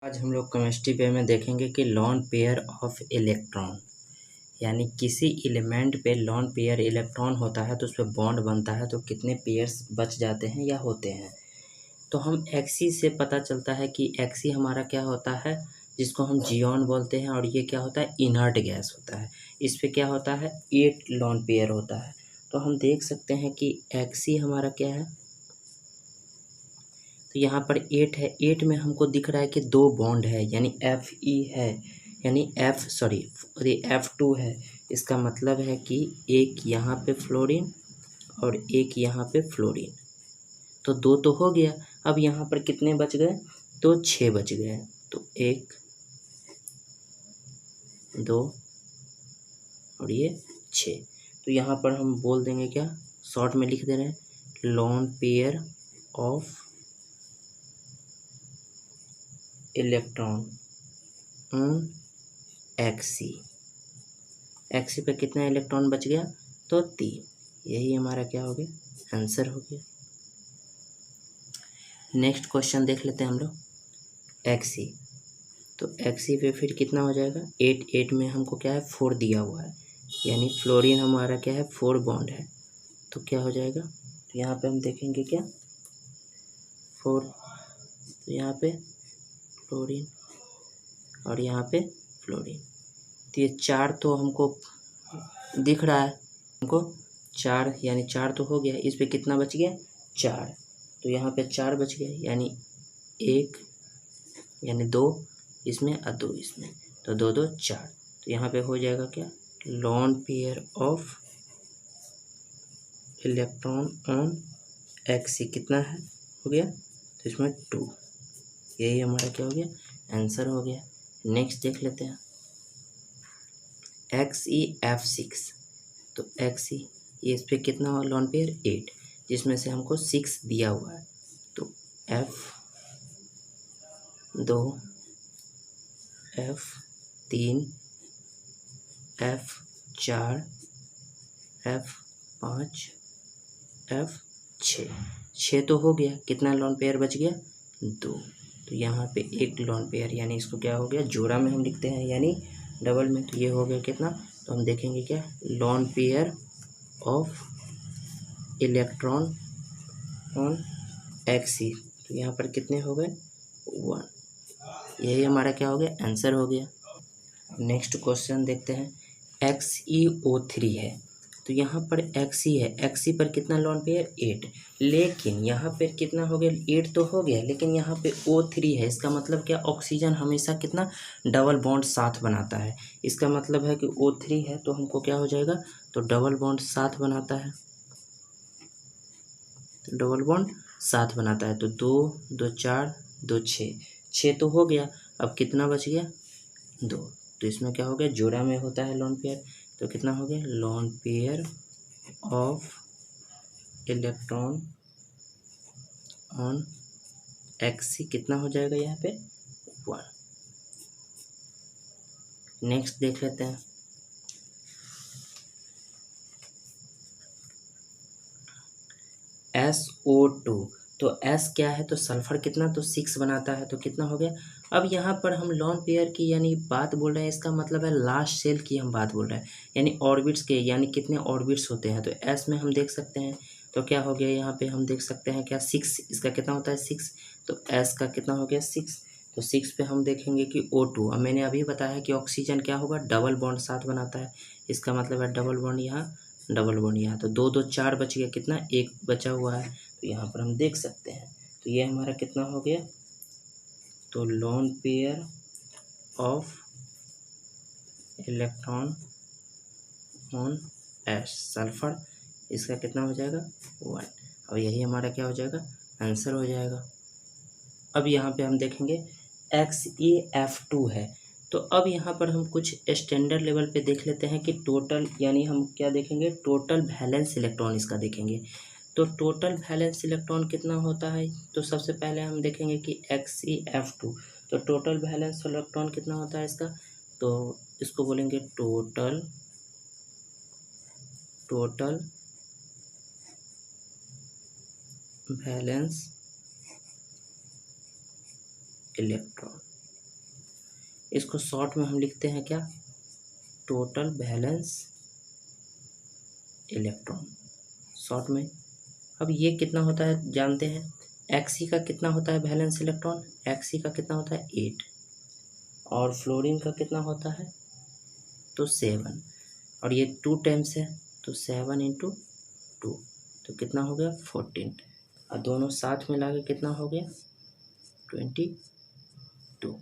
आज हम लोग केमिस्ट्री पे में देखेंगे कि लॉन पेयर ऑफ इलेक्ट्रॉन, यानी किसी एलिमेंट पे लॉन पेयर इलेक्ट्रॉन होता है तो उस पर बॉन्ड बनता है तो कितने पेयर्स बच जाते हैं या होते हैं। तो हम एक्सी से पता चलता है कि एक्सी हमारा क्या होता है, जिसको हम जियोन बोलते हैं, और ये क्या होता है, इनर्ट गैस होता है। इस पे क्या होता है, 8 लॉन पेयर होता है। तो हम देख सकते हैं कि एक्सी हमारा क्या है, तो यहाँ पर 8 है। 8 में हमको दिख रहा है कि 2 बॉन्ड है, यानी Fe है, यानी F2 है। इसका मतलब है कि एक यहाँ पे फ्लोरीन और एक यहाँ पे फ्लोरीन, तो 2 तो हो गया। अब यहाँ पर कितने बच गए, तो 6 बच गए। तो 1 2 और ये 6। तो यहाँ पर हम बोल देंगे क्या, शॉर्ट में लिख दे रहे हैं, lone pair of electron on X E. X E पे कितना इलेक्ट्रॉन बच गया, तो 3। यही हमारा क्या हो गया, आंसर हो गया। नेक्स्ट क्वेश्चन देख लेते हैं हम लोग, एक्सी। तो एक्सी पे फिर कितना हो जाएगा, 8 में हमको क्या है, 4 दिया हुआ है, यानी फ्लोरीन हमारा क्या है, 4 बॉन्ड है। तो क्या हो जाएगा, तो यहाँ पे हम देखेंगे क्या, 4, तो यहाँ पे फ्लोरीन और यहाँ पे फ्लोरीन, तो ये 4 तो हमको दिख रहा है, हमको 4 यानी 4 तो हो गया। इस पे कितना बच गया, 4, तो यहाँ पे 4 बच गया, यानी 1 यानी 2 इसमें और 2 इसमें, तो 2 2 4। तो यहाँ पे हो जाएगा क्या, lone pair of electron on X E कितना है, हो गया, तो इसमें 2। यही हमारा क्या हो गया, आंसर हो गया। नेक्स्ट देख लेते हैं, XeF6। तो XE ये इस पर कितना हुआ लॉन पेयर, 8, जिसमें से हमको 6 दिया हुआ है। तो F2 F3 F4 F5 F6, 6 तो हो गया। कितना लॉन पेयर बच गया, 2। तो यहाँ पे एक लॉन पेयर, यानी इसको क्या हो गया, जोड़ा में हम लिखते हैं यानी डबल में, तो ये हो गया कितना। तो हम देखेंगे क्या, lone pair of electron on X E. तो यहाँ पर कितने हो गए, 1। यही हमारा क्या हो गया, आंसर हो गया। नेक्स्ट क्वेश्चन देखते हैं, XeO3 है। तो यहाँ पर Xe है, Xe पर कितना लॉन पेयर, 8, लेकिन यहाँ पर कितना हो गया, 8 तो हो गया, लेकिन यहाँ पे O3 है। इसका मतलब क्या, ऑक्सीजन हमेशा कितना डबल बॉन्ड साथ बनाता है। इसका मतलब है कि O3 है तो हमको क्या हो जाएगा, तो डबल बॉन्ड साथ बनाता है, तो डबल बॉन्ड साथ बनाता है। तो 2 2 4 2 6, 6 तो हो गया। अब कितना बच गया, 2। तो इसमें क्या हो गया, जोड़ा में होता है लॉन पेयर, तो कितना हो गया, lone pair of electron on X E कितना हो जाएगा, यहाँ पे 1। नेक्स्ट देख लेते हैं, SO2। तो S क्या है, तो सल्फर कितना, तो 6 बनाता है, तो कितना हो गया। अब यहाँ पर हम लॉन पेयर की यानी बात बोल रहे हैं, इसका मतलब है लास्ट सेल की हम बात बोल रहे हैं, यानी ऑर्बिट्स के, यानी कितने ऑर्बिट्स होते हैं। तो S में हम देख सकते हैं, तो क्या हो गया, यहाँ पे हम देख सकते हैं क्या, 6, इसका कितना होता है, 6। तो S का कितना हो गया, 6। तो 6 पे हम देखेंगे कि O2, अब मैंने अभी बताया कि ऑक्सीजन क्या होगा, डबल बॉन्ड साथ बनाता है। इसका मतलब है डबल बॉन्ड यहाँ, डबल बॉन्ड यहाँ, तो 2 2 4 बच गया, कितना, 1 बचा हुआ है। तो यहाँ पर हम देख सकते हैं, तो ये हमारा कितना हो गया, तो lawn pair of electron on S sulphur, इसका कितना हो जाएगा, 1। अब यही हमारा क्या हो जाएगा, आंसर हो जाएगा। अब यहाँ पे हम देखेंगे XeF2 है। तो अब यहाँ पर हम कुछ स्टैंडर्ड लेवल पे देख लेते हैं कि टोटल, यानी हम क्या देखेंगे, टोटल वैलेंस इलेक्ट्रॉन इसका देखेंगे। तो टोटल वैलेंस इलेक्ट्रॉन कितना होता है, तो सबसे पहले हम देखेंगे कि XeF2, तो टोटल वैलेंस इलेक्ट्रॉन कितना होता है इसका, तो इसको बोलेंगे टोटल वैलेंस इलेक्ट्रॉन। इसको शॉर्ट में हम लिखते हैं क्या, टोटल वैलेंस इलेक्ट्रॉन शॉर्ट में। अब ये कितना होता है जानते हैं, Xc का कितना होता है वैलेंस इलेक्ट्रॉन, Xc का कितना होता है 8 और फ्लोरीन का कितना होता है तो 7 और ये 2 टाइम्स है तो 7 × 2 तो कितना हो गया 14 और दोनों साथ मिला के कितना हो गया 22। तो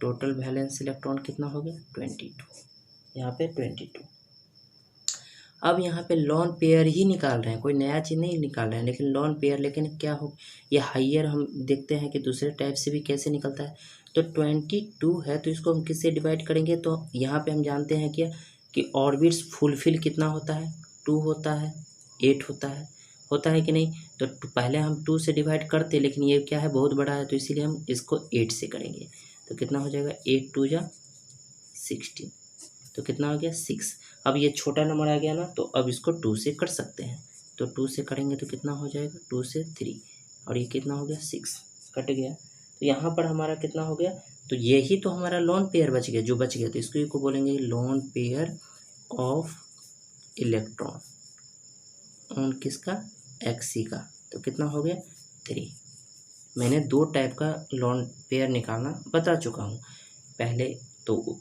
टोटल वैलेंस इलेक्ट्रॉन कितना हो गया 22, यहाँ पे 22। अब यहाँ पे लॉन पेयर ही निकाल रहे हैं, कोई नया चीज़ नहीं निकाल रहे हैं, लेकिन लॉन पेयर, लेकिन क्या हो ये हाइयर हम देखते हैं कि दूसरे टाइप से भी कैसे निकलता है। तो 22 है तो इसको हम किससे डिवाइड करेंगे, तो यहाँ पे हम जानते हैं क्या कि ऑर्बिट्स फुलफिल कितना होता है 2 होता है 8 होता है कि नहीं। तो पहले हम 2 से डिवाइड करते, लेकिन ये क्या है बहुत बड़ा है तो इसीलिए हम इसको 8 से करेंगे। तो कितना हो जाएगा 8 × 2 = 16 तो कितना हो गया 6। अब ये छोटा नंबर आ गया ना, तो अब इसको 2 से कर सकते हैं। तो 2 से करेंगे तो कितना हो जाएगा 2 से 3 और ये कितना हो गया 6 कट गया। तो यहाँ पर हमारा कितना हो गया, तो यही तो हमारा लॉन पेयर बच गया, जो बच गया तो इसको बोलेंगे lawn pair of electron on किसका Xc का। तो कितना हो गया 3। मैंने 2 टाइप का लॉन पेयर निकालना बता चुका हूँ पहले, तो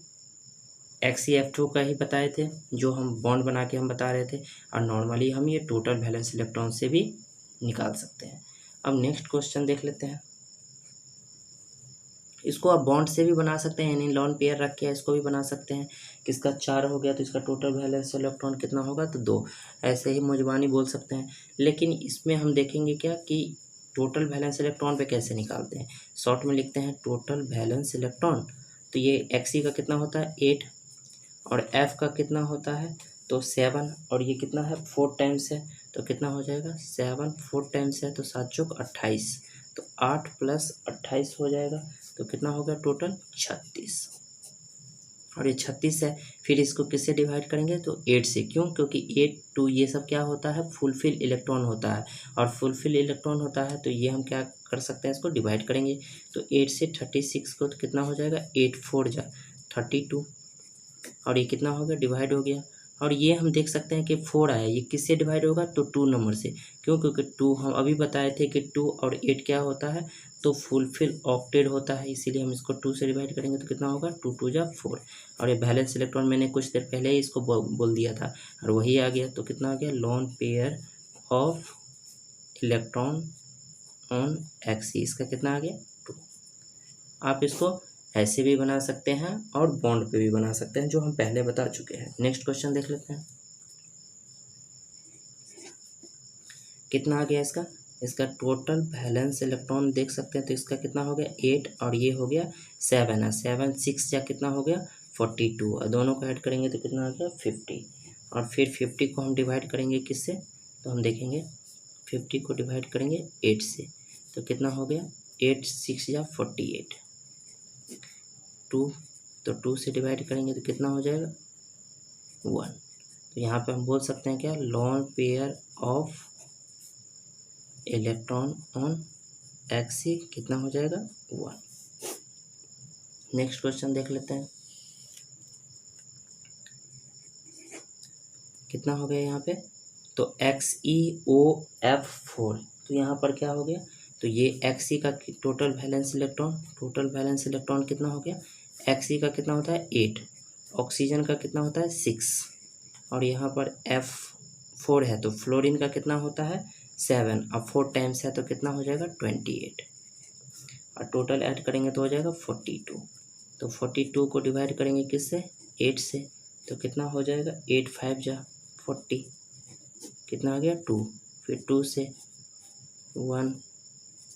Xc का ही बताए थे जो हम बॉन्ड बना के हम बता रहे थे, और नॉर्मली हम ये टोटल वैलेंस इलेक्ट्रॉन से भी निकाल सकते हैं। अब नेक्स्ट क्वेश्चन देख लेते हैं। इसको आप बॉन्ड से भी बना सकते हैं, यानी लॉन पेयर रख के इसको भी बना सकते हैं। किसका 4 हो गया तो इसका टोटल वैलेंस इलेक्ट्रॉन कितना होगा तो 2, ऐसे ही मुजबानी बोल सकते हैं। लेकिन इसमें हम देखेंगे क्या कि टोटल वैलेंस इलेक्ट्रॉन पे कैसे निकालते हैं। शॉर्ट में लिखते हैं टोटल वैलेंस इलेक्ट्रॉन। तो ये Xc का कितना होता है 8 और F का कितना होता है तो 7 और ये कितना है 4 टाइम्स है तो कितना हो जाएगा 7 4 टाइम्स है तो 7 × 28 तो 8 + 28 हो जाएगा। तो कितना होगा टोटल 36 और ये 36 है। फिर इसको किससे डिवाइड करेंगे तो 8 से, क्यों, क्योंकि 8 2 ये सब क्या होता है फुलफिल इलेक्ट्रॉन होता है, और फुलफिल इलेक्ट्रॉन होता है तो ये हम क्या कर सकते हैं इसको डिवाइड करेंगे। तो 8 से 36 को तो कितना हो जाएगा 8 4 × 32 और ये कितना हो गया डिवाइड हो गया। और ये हम देख सकते हैं कि 4 आया, ये किससे डिवाइड होगा तो 2 नंबर से, क्यों, क्योंकि 2 हम अभी बताए थे कि 2 और 8 क्या होता है तो फुलफिल ऑक्टेट होता है, इसीलिए हम इसको 2 से डिवाइड करेंगे तो कितना होगा 2 × 2 = 4 और ये वैलेंस इलेक्ट्रॉन मैंने कुछ देर पहले ही इसको बोल दिया था और वही आ गया। तो कितना आ गया lone pair of electron on Xc, इसका कितना आ गया 2। आप इसको ऐसे भी बना सकते हैं और बॉन्ड पे भी बना सकते हैं, जो हम पहले बता चुके हैं। नेक्स्ट क्वेश्चन देख लेते हैं कितना आ गया इसका टोटल वैलेंस इलेक्ट्रॉन देख सकते हैं। तो इसका कितना हो गया 8 और ये हो गया 7 है, 7 6 या कितना हो गया 42 और दोनों को ऐड करेंगे तो कितना आ गया 50 और फिर 50 को हम डिवाइड करेंगे किससे, तो हम देखेंगे 50 को डिवाइड करेंगे 8 से तो कितना हो गया 8 6 या 48 2 तो 2 से डिवाइड करेंगे तो कितना हो जाएगा 1। तो यहाँ पे हम बोल सकते हैं क्या lone pair of electron on Xc कितना हो जाएगा 1। नेक्स्ट क्वेश्चन देख लेते हैं कितना हो गया यहाँ पे तो XeOF4। तो यहाँ पर क्या हो गया तो ये Xc का टोटल वैलेंस इलेक्ट्रॉन कितना हो गया, Xc का कितना होता है 8, ऑक्सीजन का कितना होता है 6 और यहाँ पर F4 है तो फ्लोरीन का कितना होता है 7, अब 4 टाइम्स है तो कितना हो जाएगा 28 और टोटल ऐड करेंगे तो हो जाएगा 42। तो 42 को डिवाइड करेंगे किससे 8 से तो कितना हो जाएगा 8 5 × 40 कितना आ गया 2, फिर 2 से 1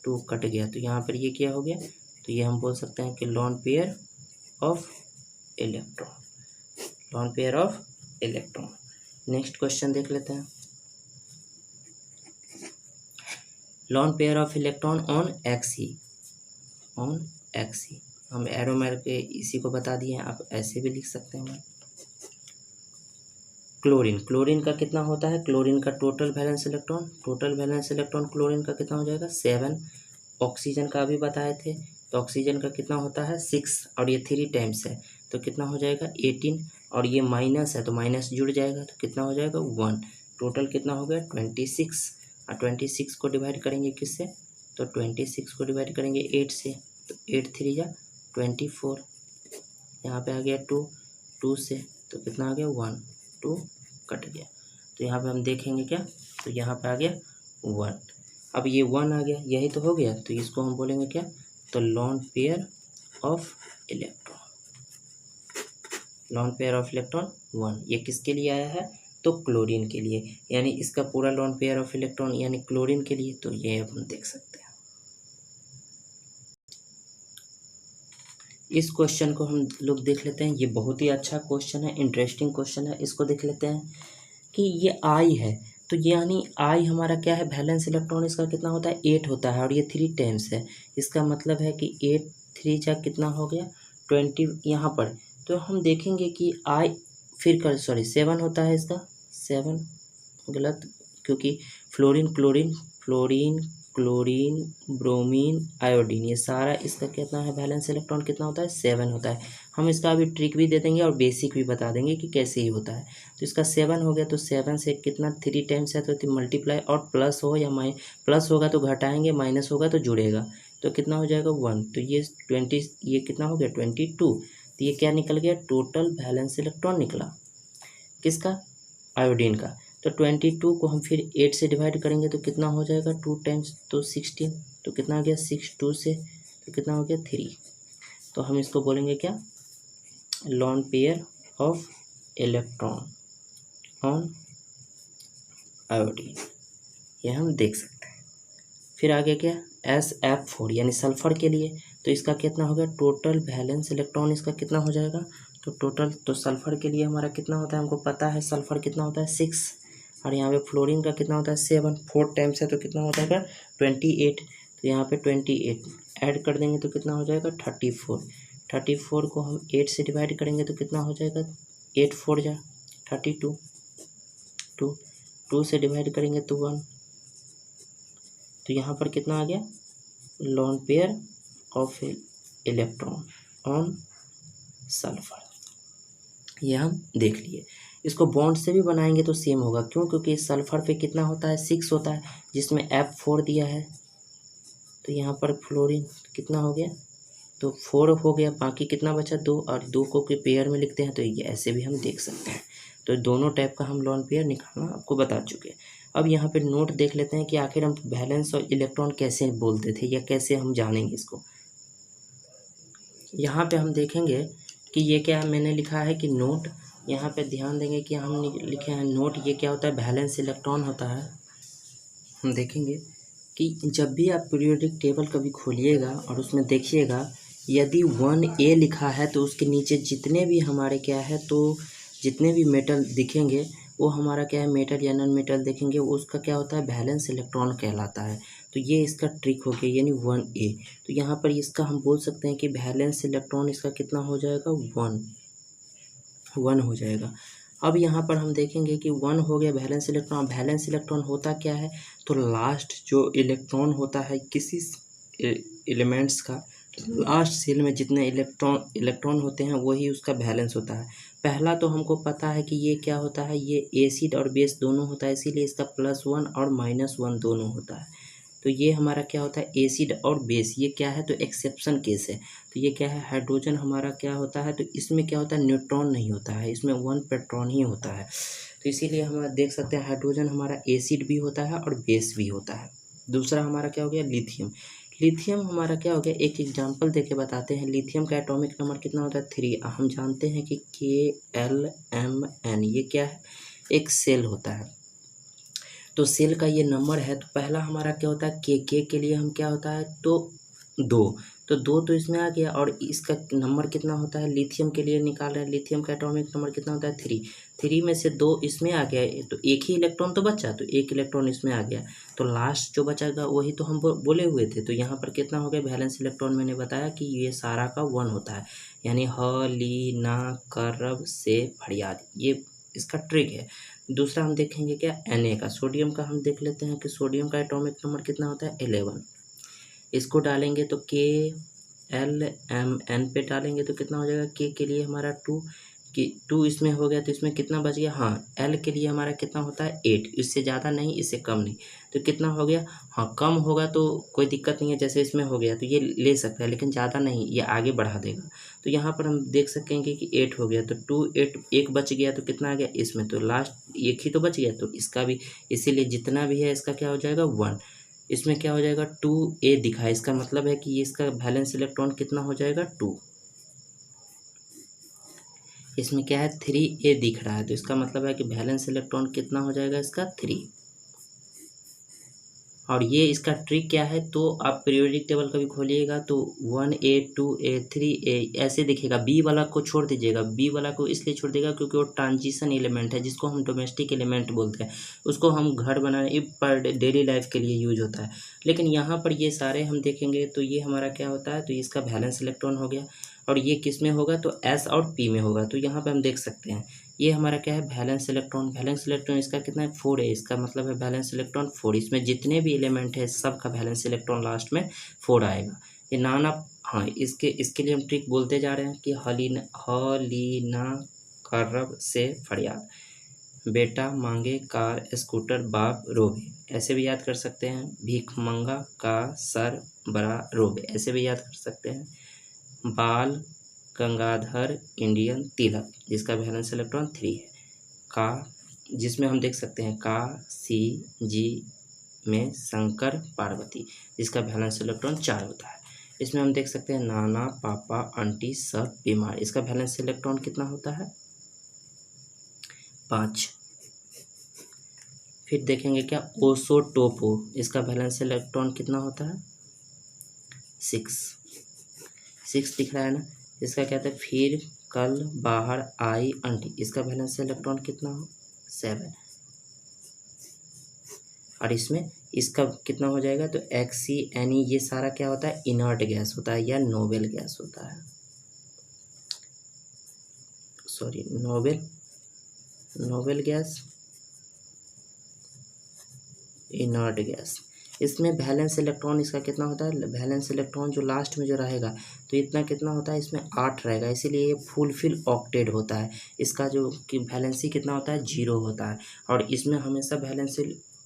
2 कट गया। तो यहाँ पर ये क्या हो गया तो ये हम बोल सकते हैं कि lawn pair of electron. Next question देख लेते हैं lone pair of electron on Xc हम एरो मार के इसी को बता दिए हैं, आप ऐसे भी लिख सकते हैं। क्लोरीन का कितना होता है, क्लोरीन का टोटल वैलेंस इलेक्ट्रॉन क्लोरीन का कितना हो जाएगा 7, ऑक्सीजन का भी बताए थे तो ऑक्सीजन का कितना होता है 6 और ये 3 टाइम्स है तो कितना हो जाएगा 18 और ये माइनस है तो माइनस जुड़ जाएगा तो कितना हो जाएगा 1। टोटल कितना हो गया 26 और 26 को डिवाइड करेंगे किससे तो 26 को डिवाइड करेंगे 8 से तो 8 3 जा 24। यहाँ पे आ गया 2 से तो कितना आ गया 1 2 कट गया तो यहाँ पे हम देखेंगे क्या तो यहाँ पे आ गया 1। अब ये 1 आ गया यही तो हो गया तो इसको हम बोलेंगे क्या तो lawn pair of electron. Lawn pair of electron 1 ये किसके लिए आया है तो क्लोरीन के लिए यानी इसका पूरा लॉन पेयर ऑफ इलेक्ट्रॉन यानी क्लोरीन के लिए तो ये हम देख सकते हैं। इस क्वेश्चन को हम लोग देख लेते हैं। ये बहुत ही अच्छा क्वेश्चन है इंटरेस्टिंग क्वेश्चन है। इसको देख लेते हैं कि ये आई है तो यानी आई हमारा क्या है वैलेंस इलेक्ट्रॉन इसका कितना होता है 8 होता है और ये 3 टाइम्स है। इसका मतलब है कि 8 3 जा कितना हो गया 20 यहाँ पर तो हम देखेंगे कि आई फिर कर 7 होता है इसका 7 गलत क्योंकि फ्लोरीन क्लोरीन ब्रोमीन आयोडीन ये सारा इसका कितना है वैलेंस इलेक्ट्रॉन कितना होता है 7 होता है। हम इसका अभी ट्रिक भी दे देंगे और बेसिक भी बता देंगे कि कैसे ही होता है। तो इसका 7 हो गया तो 7 से कितना 3 टाइम्स है तो मल्टीप्लाई और प्लस हो या प्लस होगा तो घटाएंगे माइनस होगा तो जुड़ेगा तो कितना हो जाएगा 1 तो ये 20 ये कितना हो गया 22 तो ये क्या निकल गया टोटल वैलेंस इलेक्ट्रॉन निकला किसका आयोडीन का। तो 22 को हम फिर 8 से डिवाइड करेंगे तो कितना हो जाएगा 2 टाइम्स तो 16 तो कितना आ गया 6 2 से तो कितना हो गया 3 तो हम इसको बोलेंगे क्या lone pair of electron on iodine ये हम देख सकते हैं। फिर आगे क्या SF4 यानी सल्फर के लिए तो इसका कितना हो गया टोटल वैलेंस इलेक्ट्रॉन इसका कितना हो जाएगा तो टोटल तो सल्फर के लिए हमारा कितना होता है हमको पता है सल्फर कितना होता है 6 और यहाँ पे फ्लोरीन का कितना होता है 7 4 टाइम्स है तो कितना हो जाएगा 28 तो यहाँ पे 28 ऐड कर देंगे तो कितना हो जाएगा 34 को हम 8 से डिवाइड करेंगे तो कितना हो जाएगा 8 4 जा 32 2 से डिवाइड करेंगे तो 1 तो यहाँ पर कितना आ गया lone pair of electron on sulphur ये हम देख लिए। इसको बॉन्ड से भी बनाएंगे तो सेम होगा क्यों क्योंकि सल्फर पे कितना होता है 6 होता है जिसमें F4 दिया है तो यहाँ पर फ्लोरीन कितना हो गया तो 4 हो गया बाकी कितना बचा 2 और 2 को के पेयर में लिखते हैं तो ये ऐसे भी हम देख सकते हैं। तो दोनों टाइप का हम लॉन पेयर निकालना आपको बता चुके हैं। अब यहाँ पे नोट देख लेते हैं कि आखिर हम वैलेंस और इलेक्ट्रॉन कैसे बोलते थे या कैसे हम जानेंगे इसको। यहाँ पे हम देखेंगे कि ये क्या मैंने लिखा है कि नोट यहाँ पे ध्यान देंगे कि हम लिखे हैं नोट ये क्या होता है वैलेंस इलेक्ट्रॉन होता है। हम देखेंगे कि जब भी आप पीरियोडिक टेबल कभी खोलिएगा और उसमें देखिएगा यदि 1A लिखा है तो उसके नीचे जितने भी हमारे क्या है तो जितने भी मेटल दिखेंगे वो हमारा क्या है मेटल या नॉन मेटल देखेंगे वो उसका क्या होता है वैलेंस इलेक्ट्रॉन कहलाता है। तो ये इसका ट्रिक हो गया यानी 1A। तो यहाँ पर इसका हम बोल सकते हैं कि वैलेंस इलेक्ट्रॉन इसका कितना हो जाएगा 1 हो जाएगा। अब यहाँ पर हम देखेंगे कि 1 हो गया वैलेंस इलेक्ट्रॉन। वैलेंस इलेक्ट्रॉन होता क्या है तो लास्ट जो इलेक्ट्रॉन होता है किसी एलिमेंट्स का लास्ट सेल में जितने इलेक्ट्रॉन होते हैं वही उसका वैलेंस होता है। पहला तो हमको पता है कि ये क्या होता है ये एसिड और बेस दोनों होता है इसीलिए इसका +1 और -1 दोनों होता है। तो ये हमारा क्या होता है एसिड और बेस ये क्या है तो एक्सेप्शन केस है। तो ये क्या है हाइड्रोजन हमारा क्या होता है तो इसमें क्या होता है न्यूट्रॉन नहीं होता है इसमें 1 प्रोटॉन ही होता है। तो इसीलिए हम देख सकते हैं हाइड्रोजन हमारा एसिड भी होता है और बेस भी होता है। दूसरा हमारा क्या हो गया लिथियम हमारा क्या हो गया एक एग्जांपल देके बताते हैं। लिथियम का एटॉमिक नंबर कितना होता है 3। हम जानते हैं कि KLMN ये क्या है एक सेल होता है। तो सेल का ये नंबर है तो पहला हमारा क्या होता है के लिए हम क्या होता है तो 2 तो इसमें आ गया और इसका नंबर कितना होता है लिथियम के लिए निकाल रहे हैं। लिथियम का एटॉमिक नंबर कितना होता है 3 में से 2 इसमें आ गया तो एक ही इलेक्ट्रॉन तो बचा तो एक इलेक्ट्रॉन इसमें आ गया तो लास्ट जो बचेगा वही तो हम बोले हुए थे। तो यहाँ पर कितना हो गया वैलेंस इलेक्ट्रॉन मैंने बताया कि ये सारा का 1 होता है यानी ह ली ना करब से फरियाद ये इसका ट्रिक है। दूसरा हम देखेंगे क्या Na का सोडियम का हम देख लेते हैं कि सोडियम का एटॉमिक नंबर कितना होता है 11। इसको डालेंगे तो एल एम एन पे डालेंगे तो कितना हो जाएगा, के लिए हमारा 2 कि 2 इसमें हो गया तो इसमें कितना बच गया, हाँ एल के लिए हमारा कितना होता है 8, इससे ज़्यादा नहीं इससे कम नहीं, तो कितना हो गया, हाँ कम होगा तो कोई दिक्कत नहीं है, जैसे इसमें हो गया तो ये ले सकता है, लेकिन ज़्यादा नहीं, ये आगे बढ़ा देगा। तो यहाँ पर हम देख सकेंगे कि 8 हो गया तो 2 8 एक बच गया तो कितना आ गया इसमें, तो लास्ट एक ही तो बच गया, तो इसका भी इसीलिए जितना भी है इसका क्या हो जाएगा 1। इसमें क्या हो जाएगा 2a दिखा है, इसका मतलब है कि इसका वैलेंस इलेक्ट्रॉन कितना हो जाएगा 2। इसमें क्या है 3a दिख रहा है, तो इसका मतलब है कि वैलेंस इलेक्ट्रॉन कितना हो जाएगा इसका 3। और ये इसका ट्रिक क्या है, तो आप पीरियोडिक टेबल कभी खोलिएगा तो 1a 2a 3a ऐसे दिखेगा, बी वाला को छोड़ दीजिएगा, बी वाला को इसलिए छोड़ देगा क्योंकि वो ट्रांजिशन एलिमेंट है जिसको हम डोमेस्टिक एलिमेंट बोलते हैं, उसको हम घर बनाने पर डेली लाइफ के लिए यूज होता है। लेकिन यहाँ पर ये सारे हम देखेंगे तो ये हमारा क्या होता है, तो इसका वैलेंस इलेक्ट्रॉन हो गया, और ये किस में होगा तो एस और पी में होगा। तो यहाँ पे हम देख सकते हैं ये हमारा क्या है वैलेंस इलेक्ट्रॉन, वैलेंस इलेक्ट्रॉन इसका कितना है 4 है, इसका मतलब है वैलेंस इलेक्ट्रॉन 4, इसमें जितने भी एलिमेंट है सब का वैलेंस इलेक्ट्रॉन लास्ट में 4 आएगा। ये नाना, हाँ इसके लिए हम ट्रिक बोलते जा रहे हैं कि हलीना करब से फरियाद, बेटा मांगे कार स्कूटर बाप रोबे, ऐसे भी याद कर सकते हैं, भीखमंगा का सर बड़ा रोबे, ऐसे भी याद कर सकते हैं, बाल गंगाधर इंडियन तिलक जिसका वैलेंस इलेक्ट्रॉन 3 है, का जिसमें हम देख सकते हैं का सी जी में शंकर पार्वती जिसका वैलेंस इलेक्ट्रॉन 4 होता है। इसमें हम देख सकते हैं नाना पापा आंटी सब बीमार, इसका वैलेंस इलेक्ट्रॉन कितना होता है 5। फिर देखेंगे क्या ओसोटोपो, इसका वैलेंस इलेक्ट्रॉन कितना होता है 6 दिख रहा है ना। इसका कहते हैं फिर कल बाहर आई आंटी, इसका वैलेंस इलेक्ट्रॉन कितना हो 7। और इसमें इसका कितना हो जाएगा तो XCNE, ये सारा क्या होता है इनर्ट गैस होता है या नोबेल गैस होता है, sorry noble gas, inert gas. इसमें वैलेंस इलेक्ट्रॉन इसका कितना होता है, वैलेंस इलेक्ट्रॉन जो लास्ट में जो रहेगा तो इतना कितना होता है इसमें 8 रहेगा, इसीलिए ये फुल ऑक्टेट होता है। इसका जो कि वैलेंसी कितना होता है 0 होता है। और इसमें हमेशा वैलेंसी,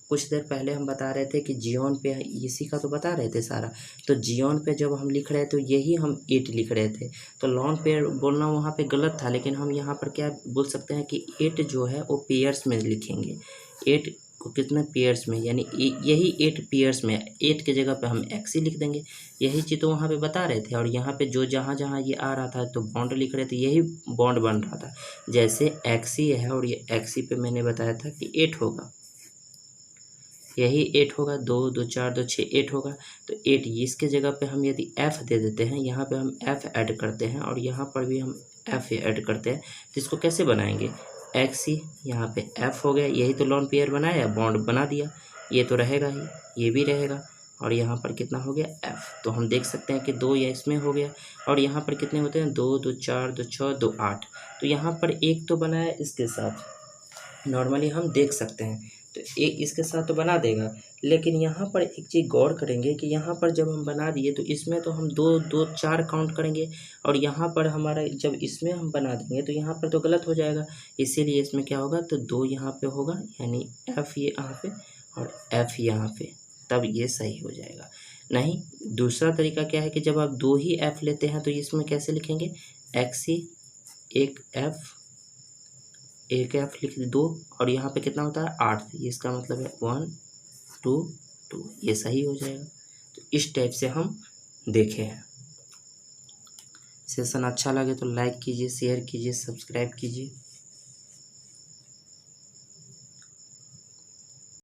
कुछ देर पहले हम बता रहे थे कि जियोन पे, इसी का तो बता रहे थे सारा, तो जियोन पे जब हम लिख रहे थे तो यही हम 8 लिख रहे थे, तो लॉन पेयर बोलना वहाँ पे गलत था, लेकिन हम यहाँ पर क्या बोल सकते हैं कि 8 जो है वो पेयर्स में लिखेंगे, 8 को कितने पेयर्स में, यानी यही 8 पेयर्स में, 8 की जगह पे हम XC लिख देंगे। यही चीज़ तो वहाँ पे बता रहे थे, और यहाँ पे जो जहाँ जहाँ ये आ रहा था तो बॉन्ड लिख रहे थे, यही बॉन्ड बन रहा था। जैसे XC है और ये XC पे मैंने बताया था कि 8 होगा, यही 8 होगा, 2 2 4 2 6 8 होगा, तो 8 इसके जगह पे हम यदि F दे देते हैं, यहाँ पे हम F ऐड करते हैं और यहाँ पर भी हम F ऐड करते हैं, तो इसको कैसे बनाएंगे XC, यहाँ पे F हो गया, यही तो लॉन पेयर बनाया, बॉन्ड बना दिया, ये तो रहेगा ही, ये भी रहेगा, और यहाँ पर कितना हो गया F। तो हम देख सकते हैं कि 2 या इसमें हो गया, और यहाँ पर कितने होते हैं 2 2 4 2 6 2 8, तो यहाँ पर एक तो बनाया इसके साथ, नॉर्मली हम देख सकते हैं तो एक इसके साथ तो बना देगा, लेकिन यहाँ पर एक चीज़ गौर करेंगे कि यहाँ पर जब हम बना दिए तो इसमें तो हम 2 2 4 काउंट करेंगे, और यहाँ पर हमारा जब इसमें हम बना देंगे तो यहाँ पर तो गलत हो जाएगा, इसीलिए इसमें क्या होगा तो 2 यहाँ पे होगा, यानी F ये यहाँ पे और F यहाँ पे, तब ये सही हो जाएगा। नहीं, दूसरा तरीका क्या है कि जब आप 2 ही F लेते हैं तो इसमें कैसे लिखेंगे XC, एक F लिख 2, और यहाँ पे कितना होता है 8, ये इसका मतलब है 1 2 2, ये सही हो जाएगा। तो इस टाइप से हम देखे हैं। सेशन अच्छा लगे तो लाइक कीजिए, शेयर कीजिए, सब्सक्राइब कीजिए।